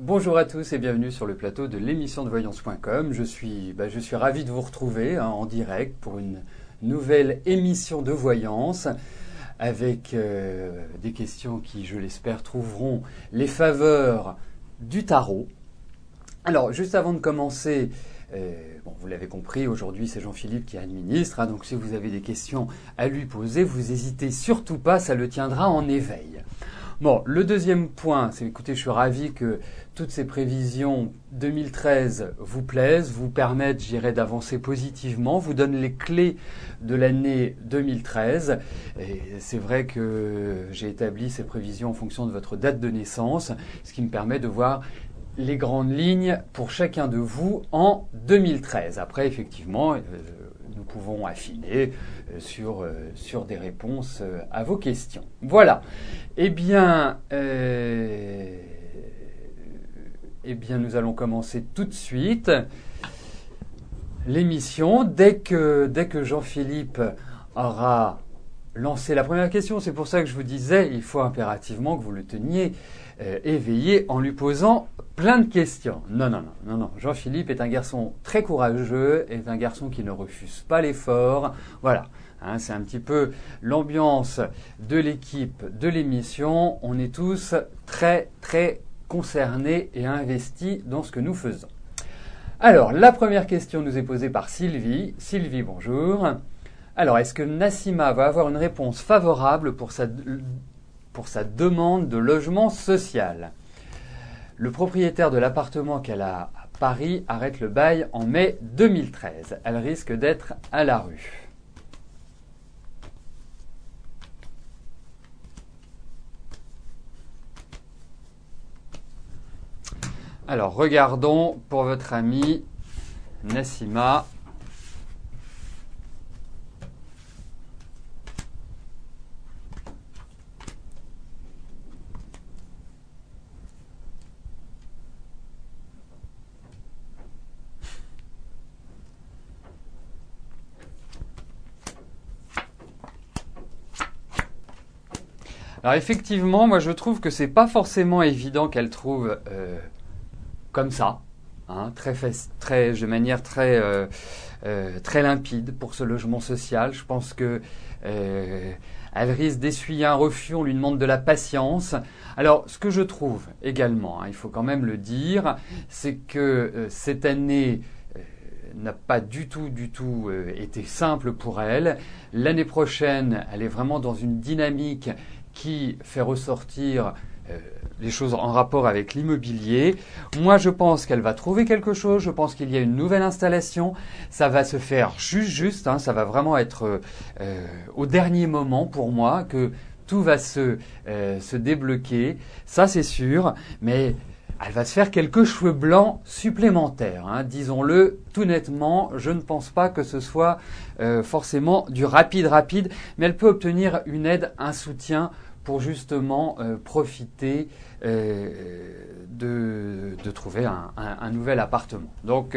Bonjour à tous et bienvenue sur le plateau de l'émission de voyance.com. Je suis ravi de vous retrouver en direct pour une nouvelle émission de voyance avec des questions qui, je l'espère, trouveront les faveurs du tarot. Alors, juste avant de commencer, vous l'avez compris, aujourd'hui c'est Jean-Philippe qui administre, donc si vous avez des questions à lui poser, vous n'hésitez surtout pas, ça le tiendra en éveil. Bon, le deuxième point, c'est écoutez, je suis ravi que toutes ces prévisions 2013 vous plaisent, vous permettent, d'avancer positivement, vous donnent les clés de l'année 2013. Et c'est vrai que j'ai établi ces prévisions en fonction de votre date de naissance, ce qui me permet de voir les grandes lignes pour chacun de vous en 2013. Après, effectivement, nous pouvons affiner sur des réponses à vos questions. Voilà. Eh bien, nous allons commencer tout de suite l'émission. Dès que Jean-Philippe aura lancé la première question, c'est pour ça que je vous disais, il faut impérativement que vous le teniez éveillé en lui posant plein de questions. Non. Jean-Philippe est un garçon très courageux, est un garçon qui ne refuse pas l'effort. Voilà. C'est un petit peu l'ambiance de l'équipe de l'émission. On est tous très, très concernés et investis dans ce que nous faisons. Alors, la première question nous est posée par Sylvie. Sylvie, bonjour. Alors, est-ce que Nassima va avoir une réponse favorable pour sa demande de logement social? Le propriétaire de l'appartement qu'elle a à Paris arrête le bail en mai 2013. Elle risque d'être à la rue. Alors, regardons pour votre amie Nassima. Alors effectivement, moi je trouve que c'est pas forcément évident qu'elle trouve comme ça, de manière très limpide pour ce logement social. Je pense que elle risque d'essuyer un refus. On lui demande de la patience. Alors, ce que je trouve également, il faut quand même le dire, c'est que cette année n'a pas du tout été simple pour elle. L'année prochaine, elle est vraiment dans une dynamique qui fait ressortir les choses en rapport avec l'immobilier. Moi, je pense qu'elle va trouver quelque chose. Je pense qu'il y a une nouvelle installation. Ça va se faire juste. Ça va vraiment être au dernier moment pour moi que tout va se débloquer. Ça, c'est sûr. Mais elle va se faire quelques cheveux blancs supplémentaires. Disons-le tout nettement. Je ne pense pas que ce soit forcément du rapide. Mais elle peut obtenir une aide, un soutien pour justement profiter de trouver un nouvel appartement. Donc,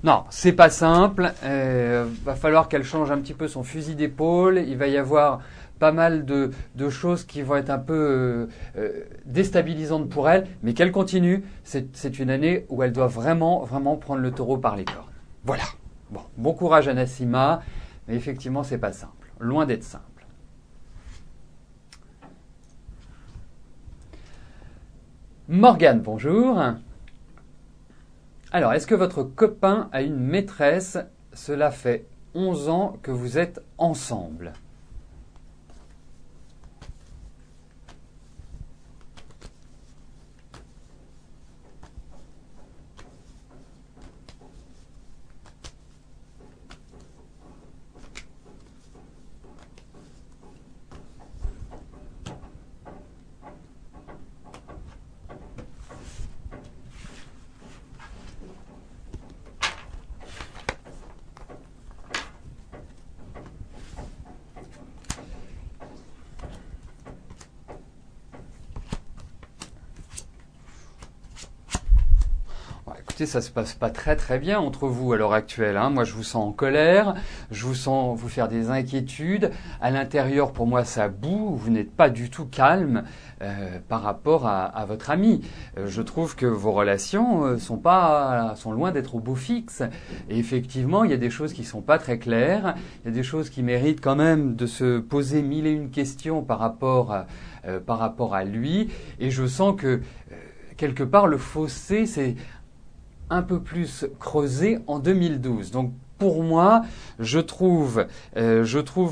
non, c'est pas simple. Va falloir qu'elle change un petit peu son fusil d'épaule. Il va y avoir pas mal de choses qui vont être un peu déstabilisantes pour elle, mais qu'elle continue. C'est une année où elle doit vraiment prendre le taureau par les cornes. Voilà. Bon courage à Nassima, mais effectivement, c'est pas simple. Loin d'être simple. Morgane, bonjour. Alors, est-ce que votre copain a une maîtresse? Cela fait 11 ans que vous êtes ensemble. écoutez, ça se passe pas très très bien entre vous à l'heure actuelle, hein. Moi, je vous sens en colère, je vous sens vous faire des inquiétudes. À l'intérieur, pour moi, ça boue. Vous n'êtes pas du tout calme par rapport à votre ami. Je trouve que vos relations sont loin d'être au beau fixe. Et effectivement, il y a des choses qui sont pas très claires. Il y a des choses qui méritent quand même de se poser mille et une questions par rapport à lui. Et je sens que quelque part, le fossé s'est un peu plus creusé en 2012. Donc, pour moi, je trouve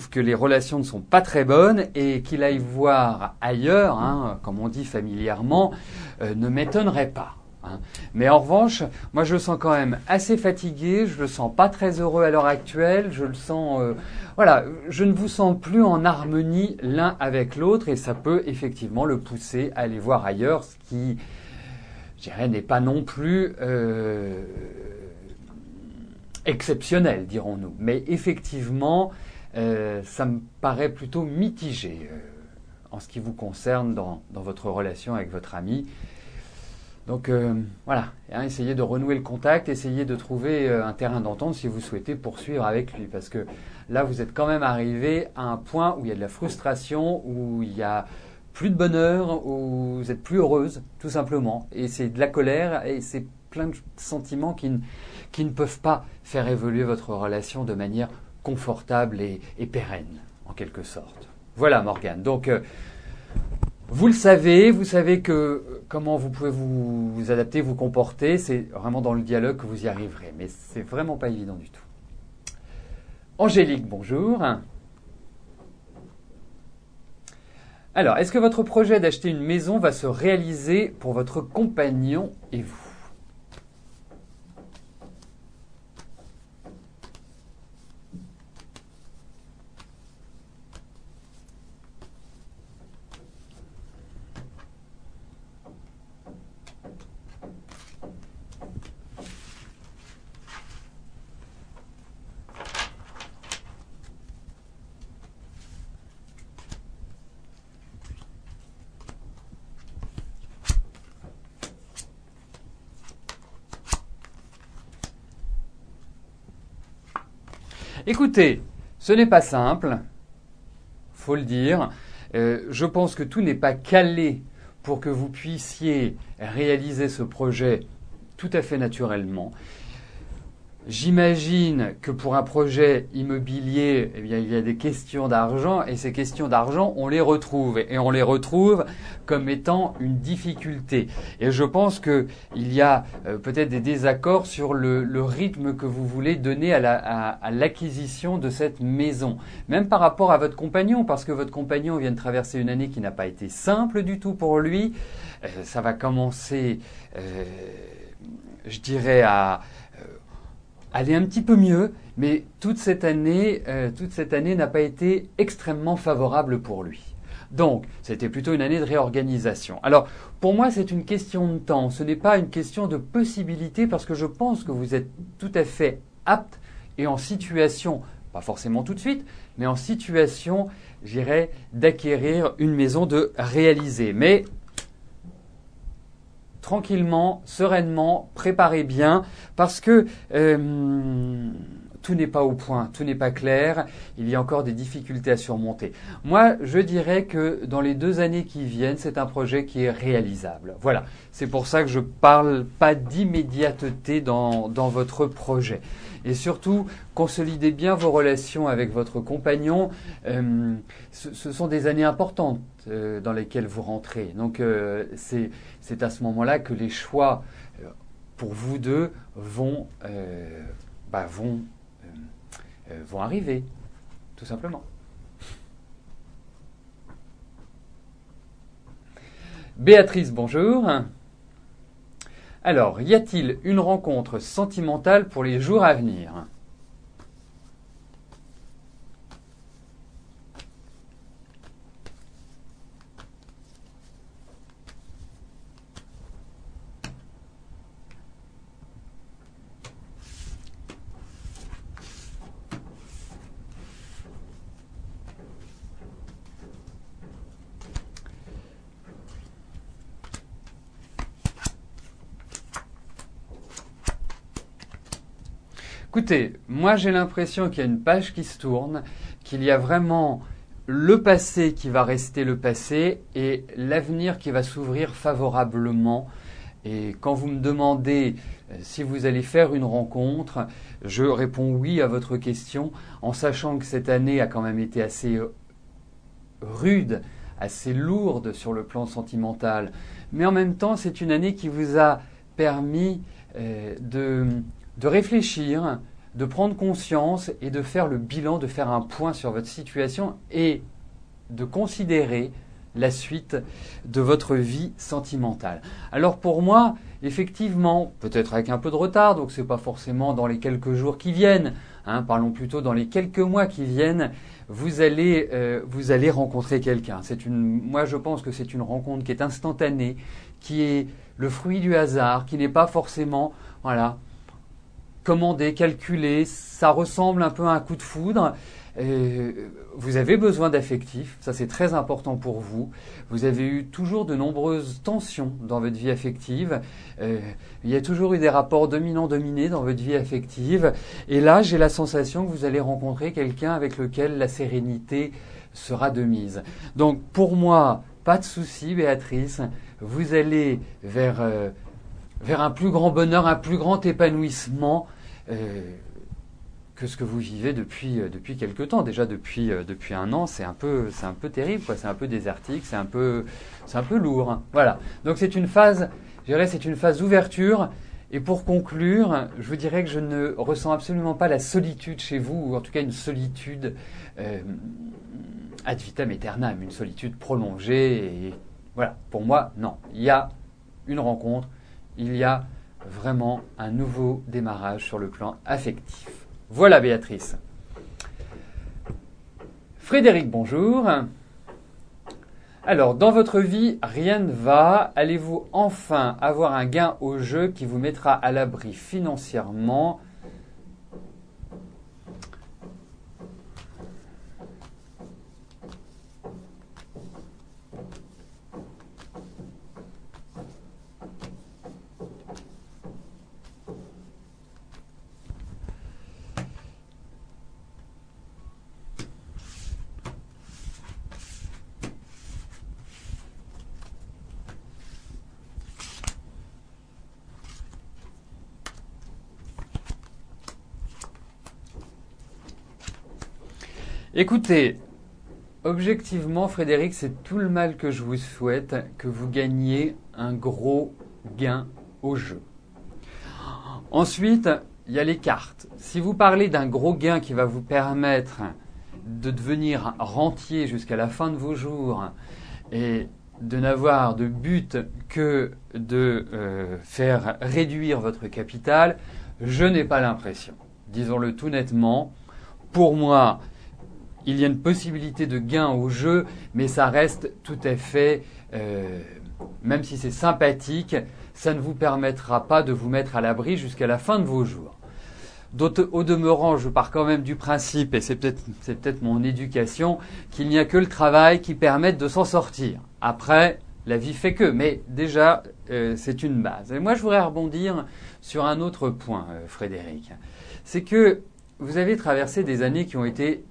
que les relations ne sont pas très bonnes et qu'il aille voir ailleurs, hein, comme on dit familièrement, ne m'étonnerait pas. Hein. Mais en revanche, moi, je le sens quand même assez fatigué. Je le sens pas très heureux à l'heure actuelle. Je le sens, voilà, je ne vous sens plus en harmonie l'un avec l'autre et ça peut effectivement le pousser à aller voir ailleurs, ce qui je dirais, n'est pas non plus exceptionnel, dirons-nous. Mais effectivement, ça me paraît plutôt mitigé en ce qui vous concerne dans votre relation avec votre ami. Donc voilà, hein, essayez de renouer le contact, essayez de trouver un terrain d'entente si vous souhaitez poursuivre avec lui. Parce que là, vous êtes quand même arrivé à un point où il y a de la frustration, où il y a plus de bonheur, où vous êtes plus heureuse, tout simplement. Et c'est de la colère et c'est plein de sentiments qui ne peuvent pas faire évoluer votre relation de manière confortable et pérenne, en quelque sorte. Voilà, Morgane. Donc, vous savez que comment vous pouvez vous adapter, vous comporter. C'est vraiment dans le dialogue que vous y arriverez. Mais c'est vraiment pas évident du tout. Angélique, bonjour. Alors, est-ce que votre projet d'acheter une maison va se réaliser pour votre compagnon et vous ? Écoutez, ce n'est pas simple, faut le dire. Je pense que tout n'est pas calé pour que vous puissiez réaliser ce projet tout à fait naturellement. J'imagine que pour un projet immobilier, eh bien, il y a des questions d'argent et ces questions d'argent, on les retrouve et on les retrouve comme étant une difficulté. Et je pense qu'il y a peut-être des désaccords sur le rythme que vous voulez donner à l'acquisition de cette maison. Même par rapport à votre compagnon, parce que votre compagnon vient de traverser une année qui n'a pas été simple du tout pour lui. Ça va commencer, je dirais, à aller un petit peu mieux, mais toute cette année n'a pas été extrêmement favorable pour lui. Donc, c'était plutôt une année de réorganisation. Alors, pour moi, c'est une question de temps. Ce n'est pas une question de possibilité parce que je pense que vous êtes tout à fait apte et en situation, pas forcément tout de suite, mais en situation, j'irais, d'acquérir une maison, de réaliser. Mais tranquillement, sereinement, préparez bien, parce que tout n'est pas au point, tout n'est pas clair, il y a encore des difficultés à surmonter. Moi, je dirais que dans les 2 années qui viennent, c'est un projet qui est réalisable. Voilà, c'est pour ça que je parle pas d'immédiateté dans votre projet. Et surtout, consolidez bien vos relations avec votre compagnon. Ce sont des années importantes dans lesquelles vous rentrez. Donc, c'est à ce moment-là que les choix pour vous deux vont arriver, tout simplement. Béatrice, bonjour. Alors, y a-t-il une rencontre sentimentale pour les jours à venir ? Écoutez, moi j'ai l'impression qu'il y a une page qui se tourne, qu'il y a vraiment le passé qui va rester le passé et l'avenir qui va s'ouvrir favorablement. Et quand vous me demandez si vous allez faire une rencontre, je réponds oui à votre question, en sachant que cette année a quand même été assez rude, assez lourde sur le plan sentimental. Mais en même temps, c'est une année qui vous a permis de réfléchir, de prendre conscience et de faire le bilan, de faire un point sur votre situation et de considérer la suite de votre vie sentimentale. Alors pour moi, effectivement, peut-être avec un peu de retard, donc c'est pas forcément dans les quelques jours qui viennent, parlons plutôt dans les quelques mois qui viennent, vous allez rencontrer quelqu'un. Moi je pense que c'est une rencontre qui est instantanée, qui est le fruit du hasard, qui n'est pas forcément, voilà, commandé, calculé, ça ressemble un peu à un coup de foudre. Vous avez besoin d'affectif, ça c'est très important pour vous. Vous avez eu toujours de nombreuses tensions dans votre vie affective. Il y a toujours eu des rapports dominant-dominé dans votre vie affective. Et là, j'ai la sensation que vous allez rencontrer quelqu'un avec lequel la sérénité sera de mise. Donc pour moi, pas de souci, Béatrice. Vous allez vers un plus grand bonheur, un plus grand épanouissement que ce que vous vivez depuis quelque temps. Déjà depuis un an, c'est un peu terrible, quoi. C'est un peu désertique, c'est un peu lourd, hein. Voilà. Donc c'est une phase, je dirais, c'est une phase d'ouverture. Et pour conclure, je vous dirais que je ne ressens absolument pas la solitude chez vous, ou en tout cas une solitude ad vitam aeternam, une solitude prolongée. Et voilà. Pour moi, non. Il y a une rencontre, il y a vraiment un nouveau démarrage sur le plan affectif. Voilà Béatrice. Frédéric, bonjour. Alors, dans votre vie, rien ne va. Allez-vous enfin avoir un gain au jeu qui vous mettra à l'abri financièrement ? Écoutez, objectivement, Frédéric, c'est tout le mal que je vous souhaite, que vous gagniez un gros gain au jeu. Ensuite, il y a les cartes. Si vous parlez d'un gros gain qui va vous permettre de devenir rentier jusqu'à la fin de vos jours et de n'avoir de but que de faire réduire votre capital, je n'ai pas l'impression. Disons-le tout nettement. Pour moi, il y a une possibilité de gain au jeu, mais ça reste tout à fait, même si c'est sympathique, ça ne vous permettra pas de vous mettre à l'abri jusqu'à la fin de vos jours. Au demeurant, je pars quand même du principe, et c'est peut-être mon éducation, qu'il n'y a que le travail qui permette de s'en sortir. Après, la vie fait que, mais déjà, c'est une base. Et moi, je voudrais rebondir sur un autre point, Frédéric. C'est que vous avez traversé des années qui ont été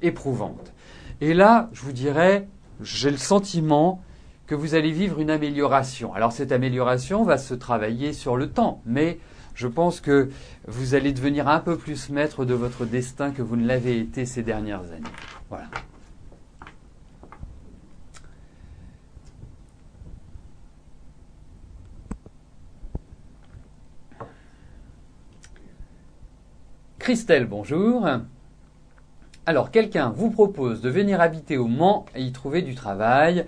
éprouvantes. Et là, je vous dirais, j'ai le sentiment que vous allez vivre une amélioration. Alors cette amélioration va se travailler sur le temps, mais je pense que vous allez devenir un peu plus maître de votre destin que vous ne l'avez été ces dernières années. Voilà. Christelle, bonjour. Alors, quelqu'un vous propose de venir habiter au Mans et y trouver du travail.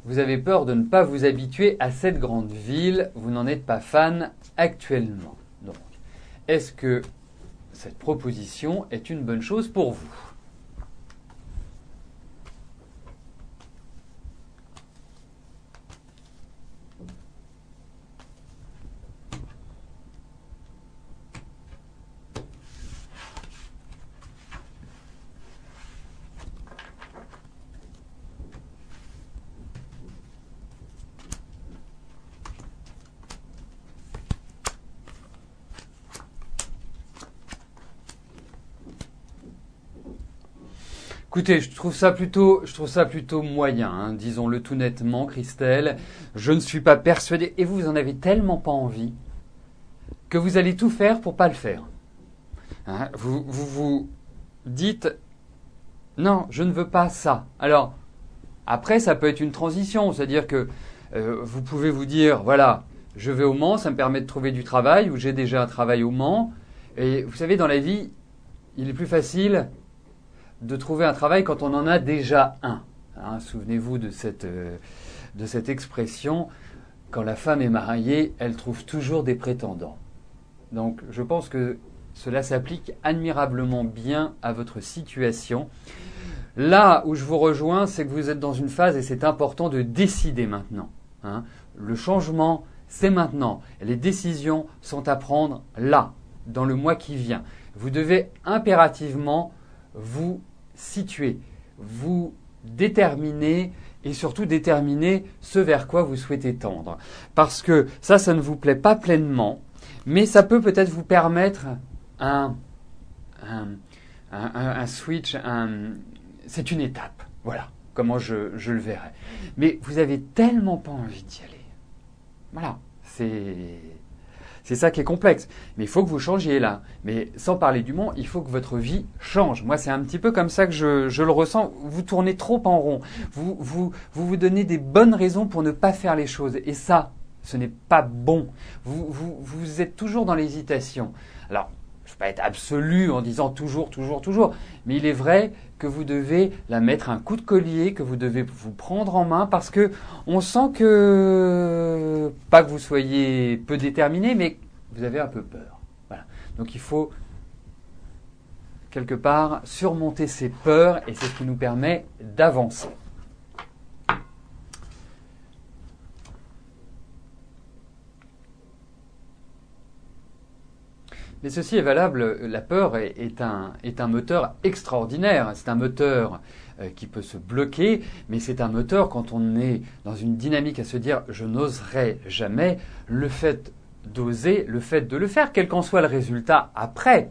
Vous avez peur de ne pas vous habituer à cette grande ville. Vous n'en êtes pas fan actuellement. Donc, est-ce que cette proposition est une bonne chose pour vous ? Écoutez, je trouve ça plutôt moyen, hein, disons-le tout nettement, Christelle. Je ne suis pas persuadé, et vous en avez tellement pas envie, que vous allez tout faire pour pas le faire. Hein, vous dites, non, je ne veux pas ça. Alors, après, ça peut être une transition, c'est-à-dire que vous pouvez vous dire, voilà, je vais au Mans, ça me permet de trouver du travail, ou j'ai déjà un travail au Mans. Et vous savez, dans la vie, il est plus facile de trouver un travail quand on en a déjà un. Hein, souvenez-vous de cette expression, quand la femme est mariée, elle trouve toujours des prétendants. Donc, je pense que cela s'applique admirablement bien à votre situation. Là où je vous rejoins, c'est que vous êtes dans une phase et c'est important de décider maintenant. Hein. Le changement, c'est maintenant. Les décisions sont à prendre là, dans le mois qui vient. Vous devez impérativement vous situer, vous déterminer et surtout déterminer ce vers quoi vous souhaitez tendre. Parce que ça ne vous plaît pas pleinement, mais ça peut peut-être vous permettre un switch, c'est une étape. Voilà comment je le verrai. Mais vous avez tellement pas envie d'y aller. Voilà, c'est ça qui est complexe. Mais il faut que vous changiez là. Mais sans parler du Mans, il faut que votre vie change. Moi, c'est un petit peu comme ça que je le ressens. Vous tournez trop en rond. Vous donnez des bonnes raisons pour ne pas faire les choses. Et ça, ce n'est pas bon. Vous êtes toujours dans l'hésitation. Alors, je ne vais pas être absolu en disant toujours. Mais il est vrai que vous devez la mettre un coup de collier, que vous devez vous prendre en main parce que on sent que, pas que vous soyez peu déterminé, mais vous avez un peu peur. Voilà. Donc il faut quelque part surmonter ces peurs et c'est ce qui nous permet d'avancer. Mais ceci est valable, la peur est un moteur extraordinaire. C'est un moteur qui peut se bloquer, mais c'est un moteur quand on est dans une dynamique à se dire je n'oserai jamais, le fait d'oser, le fait de le faire, quel qu'en soit le résultat après,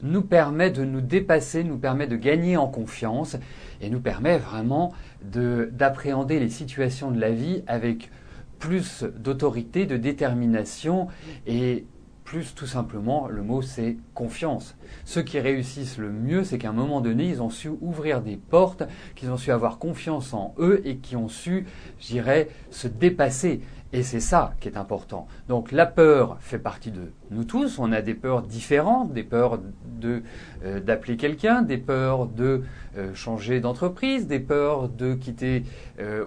nous permet de nous dépasser, nous permet de gagner en confiance et nous permet vraiment d'appréhender les situations de la vie avec plus d'autorité, de détermination et plus tout simplement, le mot c'est confiance. Ceux qui réussissent le mieux, c'est qu'à un moment donné, ils ont su ouvrir des portes, qu'ils ont su avoir confiance en eux et qui ont su, je dirais, se dépasser. Et c'est ça qui est important. Donc la peur fait partie de nous tous. On a des peurs différentes, des peurs d'appeler quelqu'un, des peurs de changer d'entreprise, des peurs de quitter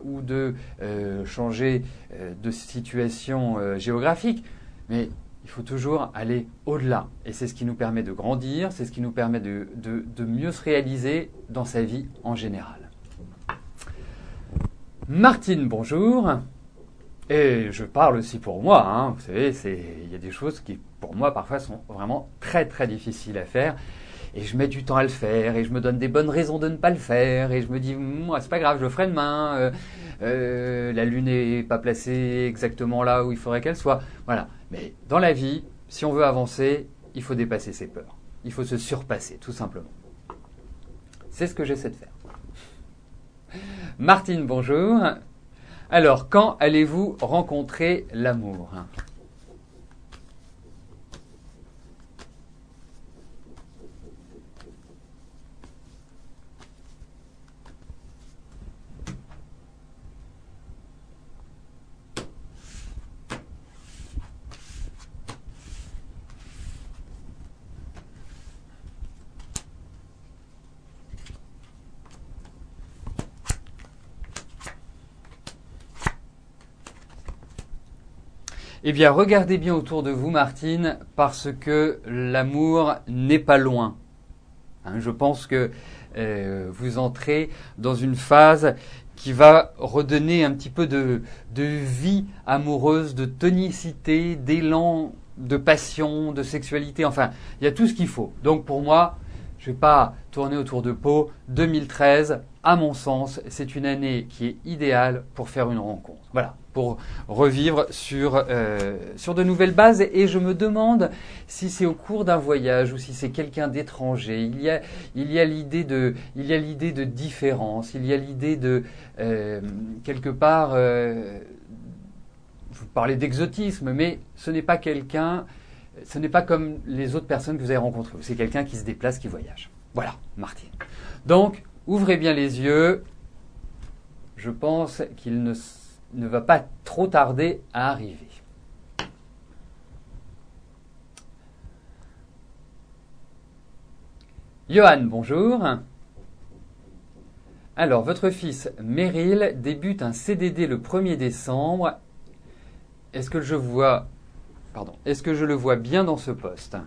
ou de changer de situation géographique. Mais il faut toujours aller au-delà. Et c'est ce qui nous permet de grandir, c'est ce qui nous permet de mieux se réaliser dans sa vie en général. Martine, bonjour. Et je parle aussi pour moi. Hein. Vous savez, il y a des choses qui, pour moi, parfois sont vraiment très très difficiles à faire. Et je mets du temps à le faire, et je me donne des bonnes raisons de ne pas le faire, et je me dis, moi, c'est pas grave, je le ferai demain, la lune n'est pas placée exactement là où il faudrait qu'elle soit. Voilà. Mais dans la vie, si on veut avancer, il faut dépasser ses peurs. Il faut se surpasser, tout simplement. C'est ce que j'essaie de faire. Martine, bonjour. Alors, quand allez-vous rencontrer l'amour ? Eh bien, regardez bien autour de vous, Martine, parce que l'amour n'est pas loin. Hein, je pense que vous entrez dans une phase qui va redonner un petit peu de vie amoureuse, de tonicité, d'élan, de passion, de sexualité. Enfin, il y a tout ce qu'il faut. Donc pour moi, je ne vais pas tourner autour de Pau. 2013, à mon sens, c'est une année qui est idéale pour faire une rencontre. Voilà. pour revivre sur de nouvelles bases. Et je me demande si c'est au cours d'un voyage ou si c'est quelqu'un d'étranger. Il y a l'idée de différence, il y a l'idée de quelque part, vous parlez d'exotisme, mais ce n'est pas comme les autres personnes que vous avez rencontrées. C'est quelqu'un qui se déplace, qui voyage. Voilà, Martine. Donc, ouvrez bien les yeux. Je pense qu'il ne va pas trop tarder à arriver. Johan, bonjour. Alors, votre fils Meryl débute un CDD le 1er décembre. Est-ce que je le vois bien dans ce poste ?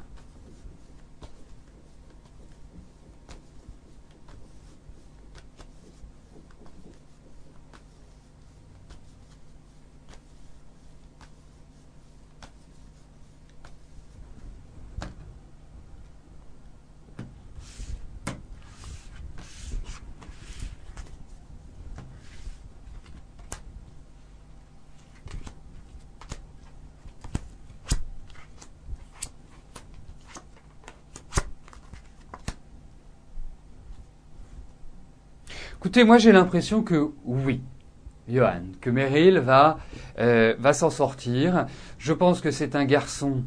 Écoutez, moi j'ai l'impression que oui, Johan, que Meryl va s'en sortir. Je pense que c'est un garçon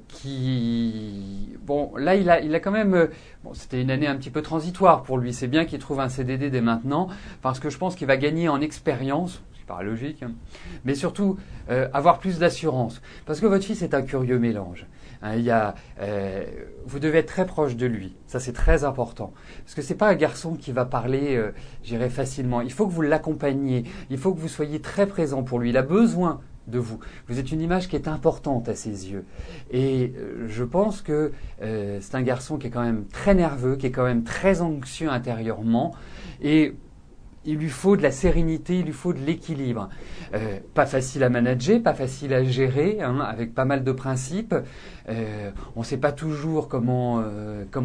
qui... Bon, là il a quand même... Bon, c'était une année un petit peu transitoire pour lui. C'est bien qu'il trouve un CDD dès maintenant, parce que je pense qu'il va gagner en expérience. C'est pas logique, hein. Mais surtout avoir plus d'assurance. Parce que votre fils est un curieux mélange. Hein, vous devez être très proche de lui. Ça, c'est très important. Parce que c'est pas un garçon qui va parler, j'irai facilement. Il faut que vous l'accompagniez. Il faut que vous soyez très présent pour lui. Il a besoin de vous. Vous êtes une image qui est importante à ses yeux. Et je pense que c'est un garçon qui est quand même très nerveux, qui est quand même très anxieux intérieurement. Et il lui faut de la sérénité, il lui faut de l'équilibre. Pas facile à manager, pas facile à gérer, hein, avec pas mal de principes. On ne sait pas toujours comment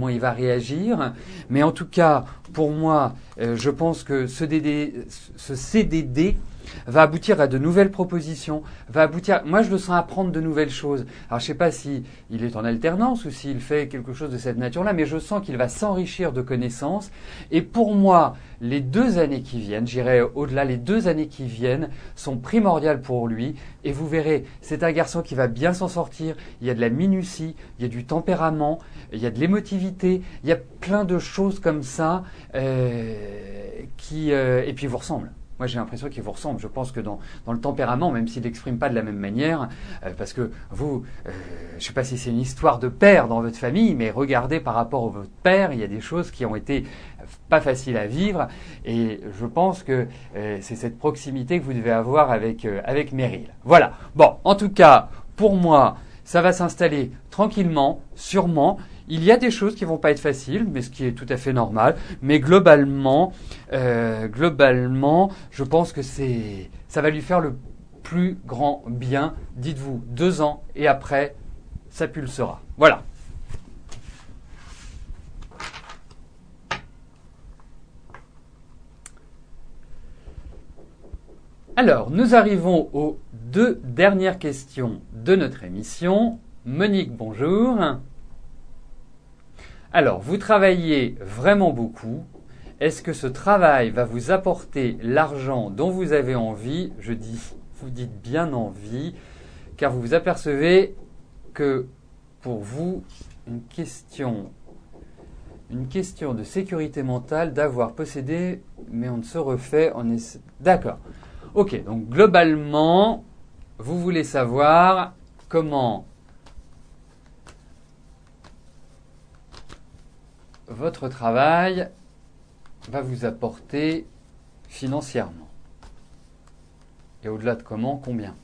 il va réagir. Mais en tout cas, pour moi, je pense que ce CDD va aboutir à de nouvelles propositions, moi je le sens apprendre de nouvelles choses. Alors je ne sais pas si il est en alternance ou s'il fait quelque chose de cette nature-là, mais je sens qu'il va s'enrichir de connaissances. Et pour moi, les 2 années qui viennent, j'irai au-delà, les 2 années qui viennent sont primordiales pour lui. Et vous verrez, c'est un garçon qui va bien s'en sortir. Il y a de la minutie, il y a du tempérament, il y a de l'émotivité, il y a plein de choses comme ça et puis il vous ressemble. Moi, j'ai l'impression qu'il vous ressemble. Je pense que dans le tempérament, même s'il n'exprime pas de la même manière, parce que vous, je ne sais pas si c'est une histoire de père dans votre famille, mais regardez par rapport à votre père, il y a des choses qui ont été pas faciles à vivre, et je pense que c'est cette proximité que vous devez avoir avec Meryl. Voilà. Bon, en tout cas, pour moi, ça va s'installer tranquillement, sûrement. Il y a des choses qui vont pas être faciles, mais ce qui est tout à fait normal. Mais globalement, je pense que ça va lui faire le plus grand bien. Dites-vous 2 ans et après, ça pulsera. Voilà. Alors, nous arrivons aux 2 dernières questions de notre émission. Monique, bonjour. Alors, vous travaillez vraiment beaucoup. Est-ce que ce travail va vous apporter l'argent dont vous avez envie ? Vous dites bien envie, car vous vous apercevez que pour vous, une question de sécurité mentale, d'avoir possédé, mais on ne se refait, D'accord. Ok, donc globalement, vous voulez savoir comment votre travail va vous apporter financièrement. Et au-delà de comment, combien.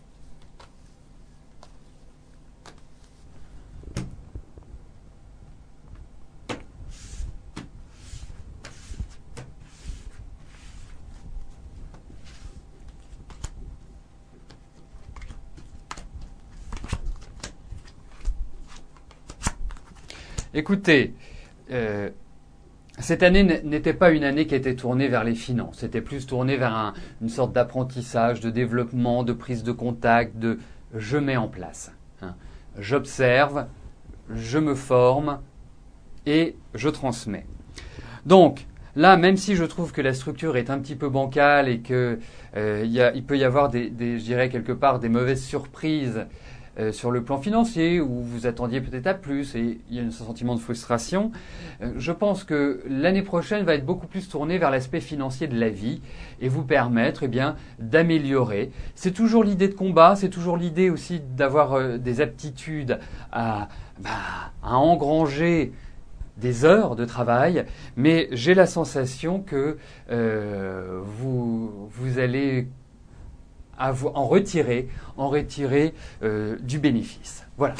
Écoutez, cette année n'était pas une année qui était tournée vers les finances. C'était plus tourné vers une sorte d'apprentissage, de développement, de prise de contact, de je mets en place. Hein. J'observe, je me forme et je transmets. Donc, là, même si je trouve que la structure est un petit peu bancale et que il peut y avoir je dirais quelque part des mauvaises surprises sur le plan financier où vous attendiez peut-être à plus et il y a un sentiment de frustration, je pense que l'année prochaine va être beaucoup plus tournée vers l'aspect financier de la vie et vous permettre d'améliorer. C'est toujours l'idée de combat, c'est toujours l'idée aussi d'avoir des aptitudes à engranger des heures de travail, mais j'ai la sensation que vous allez en retirer du bénéfice. Voilà.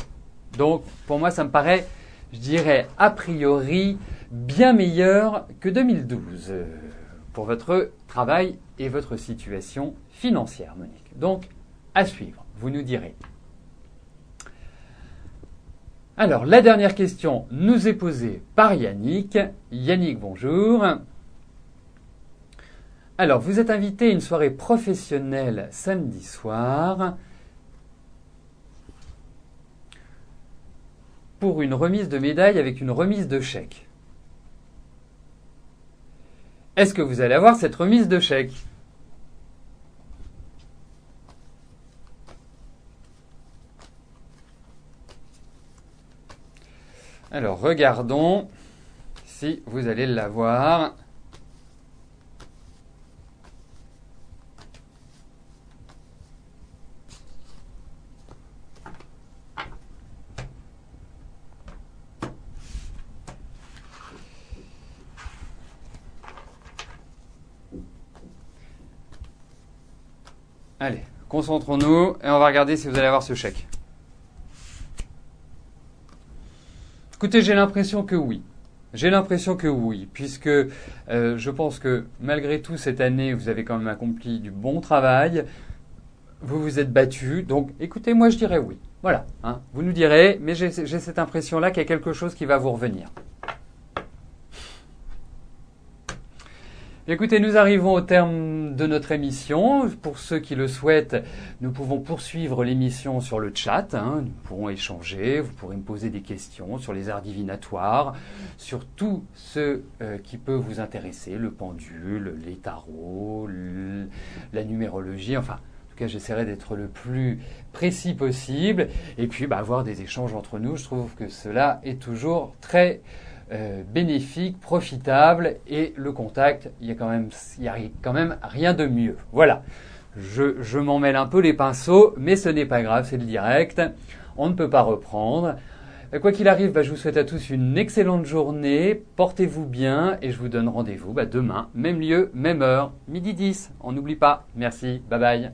Donc, pour moi, ça me paraît, je dirais, a priori, bien meilleur que 2012 pour votre travail et votre situation financière, Monique. Donc, à suivre, vous nous direz. Alors, la dernière question nous est posée par Yannick. Yannick, bonjour. Alors, vous êtes invité à une soirée professionnelle samedi soir pour une remise de médaille avec une remise de chèque. Est-ce que vous allez avoir cette remise de chèque ? Alors, regardons si vous allez l'avoir. Allez, concentrons-nous et on va regarder si vous allez avoir ce chèque. Écoutez, j'ai l'impression que oui. J'ai l'impression que oui, puisque je pense que malgré tout, cette année, vous avez quand même accompli du bon travail. Vous vous êtes battu. Donc, écoutez, moi, je dirais oui. Voilà. Hein, vous nous direz, mais j'ai cette impression-là qu'il y a quelque chose qui va vous revenir. Écoutez, nous arrivons au terme de notre émission. Pour ceux qui le souhaitent, nous pouvons poursuivre l'émission sur le chat. Hein. Nous pourrons échanger, vous pourrez me poser des questions sur les arts divinatoires, sur tout ce qui peut vous intéresser, le pendule, les tarots, la numérologie, enfin... En tout cas, j'essaierai d'être le plus précis possible et puis avoir des échanges entre nous. Je trouve que cela est toujours très bénéfique, profitable et le contact, il y a quand même rien de mieux. Voilà, je m'en mêle un peu les pinceaux, mais ce n'est pas grave, c'est le direct, on ne peut pas reprendre. Quoi qu'il arrive, je vous souhaite à tous une excellente journée, portez-vous bien et je vous donne rendez-vous demain, même lieu, même heure, 12h10, on n'oublie pas. Merci, bye bye.